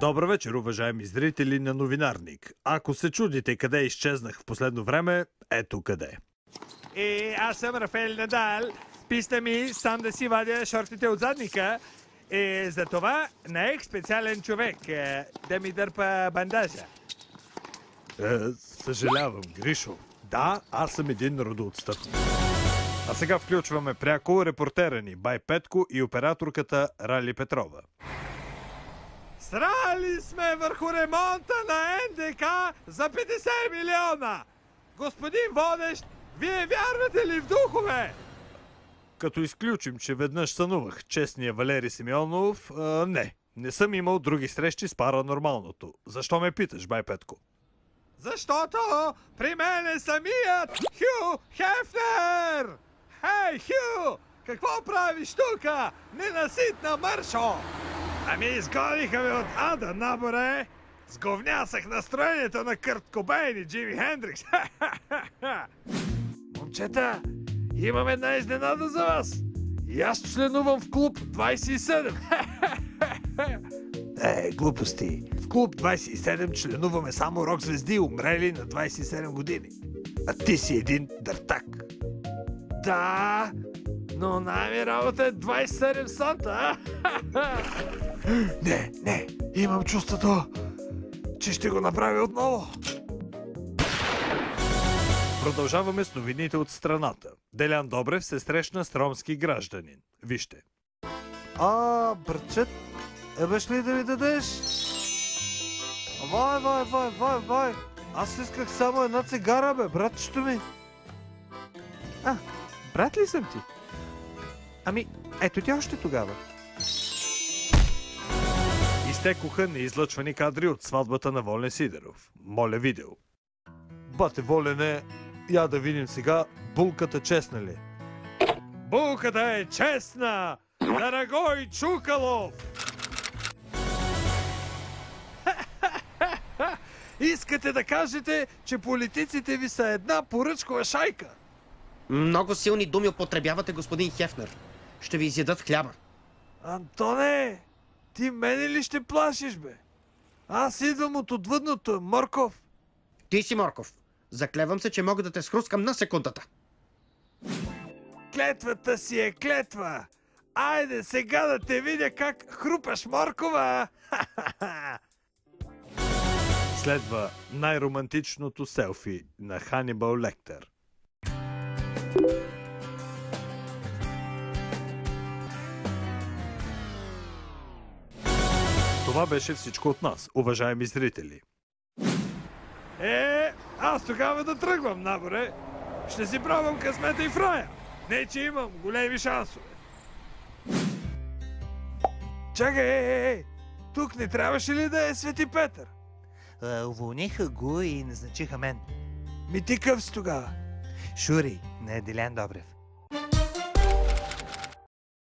Добър вечер, уважаеми зрители на Новинарник. Ако се чудите къде изчезнах в последно време, ето къде. Аз съм Рафаел Надал. Писта ми сам да си вадя шортите от задника. За това наех специален човек да ми дърпа бандажа. Съжалявам, Гришо. Да, аз съм един родоотстъпник. А сега включваме пряко репортера ни Бай Петко и операторката Рали Петрова. Срали сме върху ремонта на НДК за 50 милиона! Господин водещ, вие вярвате ли в духове? Като изключим, че веднъж сънувах честния Валери Симеонов, не съм имал други срещи с паранормалното. Защо ме питаш, Бай Петко? Защото при мен е самият Хю Хефнер! Хей, Хю! Какво правиш тука? Ненаситна мършо! Ами изгониха ме от ада, наборе! Сговнясах настроението на Кърт Кобейн и Джими Хендрикс! Момчета, имам една изненада за вас! И аз членувам в клуб 27! Глупости! В клуб 27 членуваме само рок-звезди, умрели на 27 години. А ти си един дъртак. Да, но най-ми работа е 27 санта, Не, имам чувството, че ще го направя отново. Продължаваме с новините от страната. Делян Добрев се срещна с ромски гражданин. Вижте. Братчет, ебеш ли да ми дадеш? Вай. Аз исках само една цигара, бе, братчето ми. Брат ли съм ти? Ами, ето ти още тогава. Изтекоха неизлъчвани кадри от сватбата на Волен Сидеров. Моля видео. Бате Волене, я да видим сега, булката честна ли? Булката е честна! Дорогой Чукалов! Искате да кажете, че политиците ви са една поръчкова шайка? Много силни думи употребявате, господин Хефнер. Ще ви изядат хляба. Антоне, ти мене ли ще плашиш, бе? Аз идвам от отвъдното, Морков. Ти си Морков. Заклевам се, че мога да те схрускам на секундата. Клетвата си е клетва. Айде сега да те видя как хрупаш, Моркова. Следва най-романтичното селфи на Ханибал Лектер. Това беше всичко от нас, уважаеми зрители. Аз тогава да тръгвам, наборе. Ще си пробвам късмета и в рая. Не, че имам големи шансове. Чакай, тук не трябваше ли да е Свети Петър? Уволниха го и назначиха мен. Ми ти къв си тогава? Шури, не Делян Добрев.